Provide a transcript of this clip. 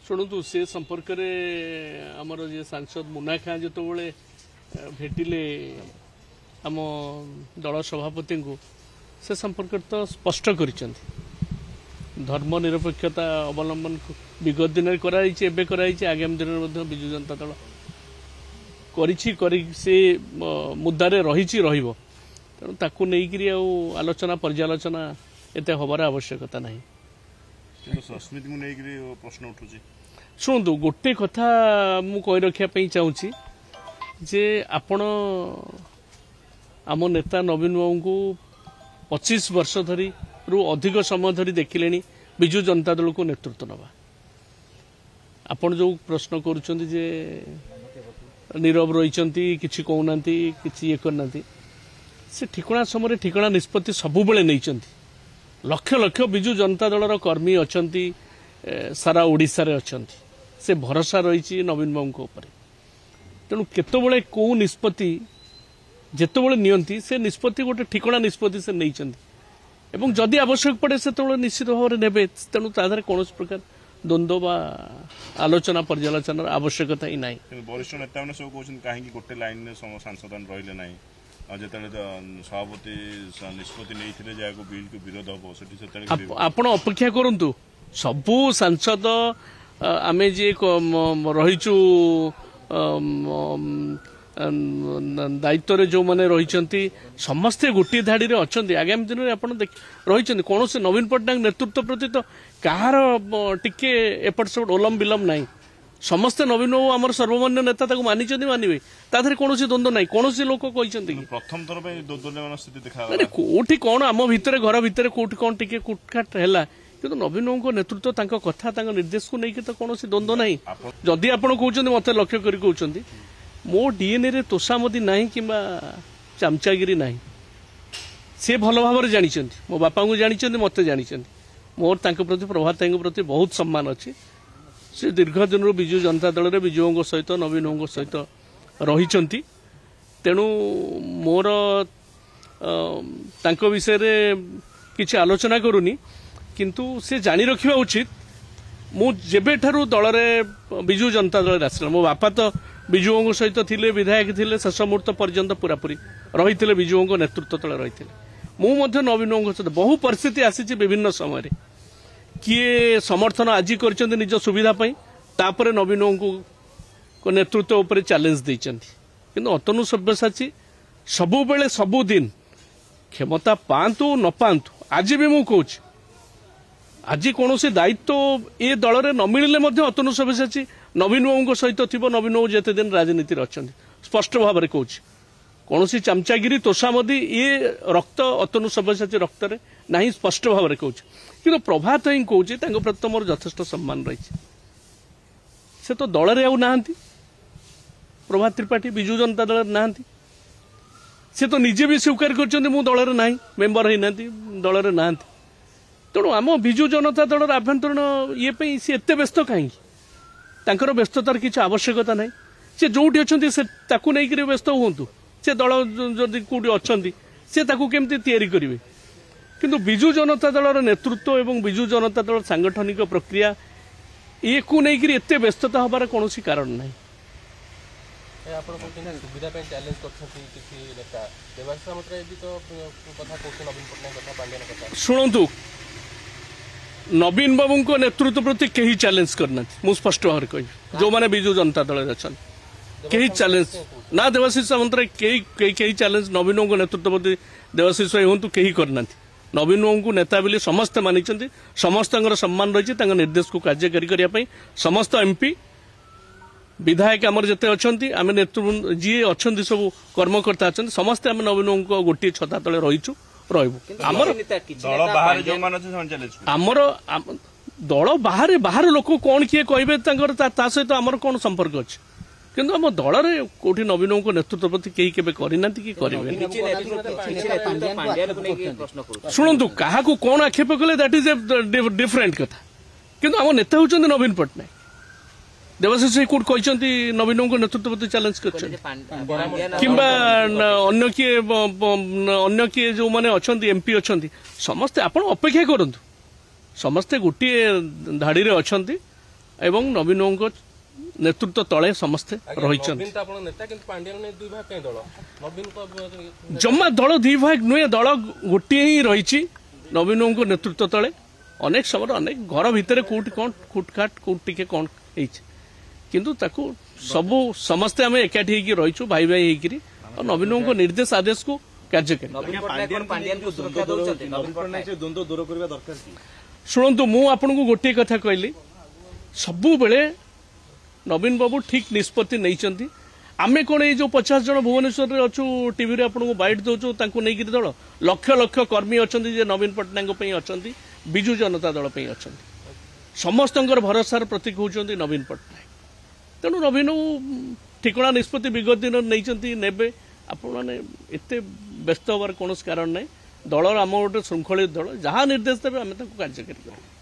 शुणु से संपर्क में आमर जे सांसद मुन्ना खां जो भेटिले आम दल सभापति को से संपर्क तो स्पष्ट कर धर्मनिरपेक्षता अवलंबन विगत दिन कराई आगामी दिन में विजु जनता दल से मुद्दारे रही तेणु ताकू नहीं आलोचना पर्यालोचना एत हबार आवश्यकता नहीं। प्रश्न उठू शुणु गोटे कथा मु कही रखापी चाहूँगी जे आपण आम नेता नवीन बाबू को 25 वर्ष धरी रु अधिक समय धरी देखिले विजु जनता दल को नेतृत्व नवा आपण जो प्रश्न करुँच जे नीरव रही किसी कहना कि करना से ठिकणा समय ठिकणा निष्पत्ति सबुबले नहीं लक्ष लक्ष विजु जनता दलर कर्मी अच्छा सारा ओडिशा रे अच्छा से भरोसा रही नवीन बाबू तेणु केतबले कौ निष्पत्ति जेतबले नियंती से निष्पत्ति गोटे ठिकणा निष्पत्ति से नहीं एवं जदि आवश्यक पड़े से निश्चित भाव में ने तेणु तादर कौन प्रकार द्वंद्व बा आलोचना पर्यालोचना आवश्यकता ही ना। वरिष्ठ नेता मैंने सब कहते कहीं गोटे लाइन सांसद रही ना जो सभापति निष्पत्ति नहीं जहाँ बिल को विरोध हम आपण अपेक्षा करूँ सबू सांसद आमे जे रहीचु दायित्व जो मैंने रही समस्ते गोटे धाड़ी रे अच्छा आगामी दिन में आपड़ रही कौन से नवीन पट्टनायक नेतृत्व प्रति तो कहार टिके एपट सेपट ओलम विलम ना समस्ते नवीन बाबू आम सर्वमान्य नेता मानी मानवे तादर कौन द्वंद्व ना कौन लोक कहते प्रथम थर स्थिति देखा कौटी कौन आम भितर घर भितर कौटी कौन टिके कुटखाट है कि नवीन बाबू नेतृत्व कथा निर्देश को लेकिन तो कौन द्वंद्व ना जदि आप कहते मत लक्ष्य कर कहते मो डीएनए रे तोषामदी ना कि चामचागिरी ना से भल भाव जानी मो बापा को जानी मत जानी मोर प्रति प्रभात प्रति बहुत सम्मान अच्छी से दीर्घ दिन विजु जनता दल में विजुओं सहित नवीन बाबू सहित रही तेणु मोर विषय किसी आलोचना करूनी किंतु से जानी रखा उचित मु जेबे ठारू दल में विजु जनता दल आसला मो बापा तो विजुओं सहित थिले विधायक थिले शेष मुहूर्त पर्यंत पूरापूरी रही विजुओं नेतृत्व तले रही मुझे नवीन बाबू सहित बहु परिस्थिति आसी विभिन्न समय किए समर्थन आज कर निज सुविधा तापर नवीन बाबू को नेतृत्व उपर चैलेंज देती अतनु सब्यसाची सबु बेले सबुदिन क्षमता पातु न पातु आज भी मु कहूँ आज कौन से दायित्व ए दल में न मिले अतनु सब्यसाची नवीन बाबू सहित थी नवीन बाबू जिते दिन राजनीति अच्छा स्पष्ट भाव में कहूँ कौन सी चामचागिरी तोषामदी ये रक्त अतनु सब्यसाची रक्त में ना स्पष्ट भाव में कहूँ कि प्रभात ही कहूँ प्रति मोर यथेष्ट सम्मान रही से तो दल में आना प्रभात त्रिपाठी विजु जनता दल ना से तो निजे भी स्वीकार कर दल में ना मेम्बर होना दल में ना तेणु आम विजु जनता दल आभ्यंतरण ये सी एत व्यस्त कहीं व्यस्ततार किसी आवश्यकता ना सी जो अच्छा नहीं व्यस्त हूँ से दल जदि कौटी अच्छा सी केमती तैयारी करेंगे किंतु विजु जनता दल नेतृत्व एवं विजु जनता दल सांगठनिक प्रक्रिया ये को लेकिन एत व्यस्तता हबार कौन कारण ना शुणु नवीन बाबू को नेतृत्व प्रति कहीं चैलेंज करना मु स्पष्ट भाव में कह जो मैंने विजु जनता दल अच्छा कहीं चैलेंज ना देवाशीष सामंत कहीं चैलेंज नवीन बाबू नेतृत्व प्रति देवाशीष भाई हूँ कहीं करना नवीन बाबू को नेता बोली समस्ते मानी समस्त सम्मान रही निर्देश को कार्यकारी करने समस्त एमपी विधायक आमर जिते अच्छा आम नेतृत्व जी अच्छा सब कर्मकर्ता अच्छा समस्ते आम नवीन बाबू को गोटे छता तले रहीचु आमर दल बाहर लोक कौन किए कहे सहित आमर कौन संपर्क अच्छे किंतु आम दल में कौटी नवीन बाबू नेतृत्व प्रति कहीं केबे करना कि करेंगे शुणु क्या कौन आक्षेप कले दैट इज ए डिफरेंट कथा किंतु आम नेता होती नवीन पट्टनायक देवाशीष कौट कहते नवीन बाबू नेतृत्व प्रति चैलेंज कर अन्य किए जो मैंने अच्छा एमपी अच्छा समस्ते आप अपेक्षा करूँ समस्ते गोटे धाड़ी अच्छा ଏବଂ ନବୀନ ବାବୁଙ୍କ ନେତୃତ୍ୱ ତଳେ ସମସ୍ତେ ରହିଛନ୍ତି। ଜମା ଦଳ ଦୁଇ ଭାଗ ନୁହେଁ, ଦଳ ଗୋଟିଏ ହିଁ ରହିଛି ନବୀନ ବାବୁଙ୍କ ନେତୃତ୍ୱ ତଳେ। ଅନେକ ସମୟରେ ଅନେକ ଘର ଭିତରେ କୋଉଠି କ'ଣ ଖୁଟଖାଟ କୋଉଠି ଟିକେ କ'ଣ ହେଇଛି, କିନ୍ତୁ ତାକୁ ସବୁ ସମସ୍ତେ ଆମେ ଏକାଠି ହେଇକି ରହିଛୁ ଭାଇ ଭାଇ ହେଇକିରି, ଆଉ ନବୀନ ବାବୁଙ୍କ ନିର୍ଦ୍ଦେଶ ଆଦେଶକୁ କାର୍ଯ୍ୟକାରୀ। ଶୁଣନ୍ତୁ, ମୁଁ ଆପଣଙ୍କୁ ଗୋଟିଏ କଥା କହିଲି, ସବୁବେଳେ ନବୀନ ବାବୁ ଠିକ୍ ନିଷ୍ପତ୍ତି ନେଇଛନ୍ତି। ଆମେ କ'ଣ ଏଇ ଯୋଉ 50 ଜଣ ଭୁବନେଶ୍ୱରରେ ଅଛୁ, ଟିଭିରେ ଆପଣଙ୍କୁ ବାଇଟ୍ ଦଉଛୁ, ତାଙ୍କୁ ନେଇକିରି ଦଳ ଲକ୍ଷ ଲକ୍ଷ କର୍ମୀ ଅଛନ୍ତି ଯେ ନବୀନ ପଟ୍ଟନାୟକଙ୍କ ପାଇଁ ଅଛନ୍ତି, ବିଜୁ ଜନତା ଦଳ ପାଇଁ ଅଛନ୍ତି। ସମସ୍ତଙ୍କର ଭରସାର ପ୍ରତୀକ ହେଉଛନ୍ତି ନବୀନ ପଟ୍ଟନାୟକ। ତେଣୁ ନବୀନ ଠିକଣା ନିଷ୍ପତ୍ତି ବିଗତ ଦିନ ନେଇଛନ୍ତି, ନେବେ। ଆପଣମାନେ ଏତେ ବ୍ୟସ୍ତ ହେବାର କୌଣସି କାରଣ ନାହିଁ। ଦଳର ଆମ ଗୋଟେ ଶୃଙ୍ଖଳିତ ଦଳ, ଯାହା ନିର୍ଦ୍ଦେଶ ଦେବେ ଆମେ ତାକୁ କାର୍ଯ୍ୟକାରୀ କରିବୁ।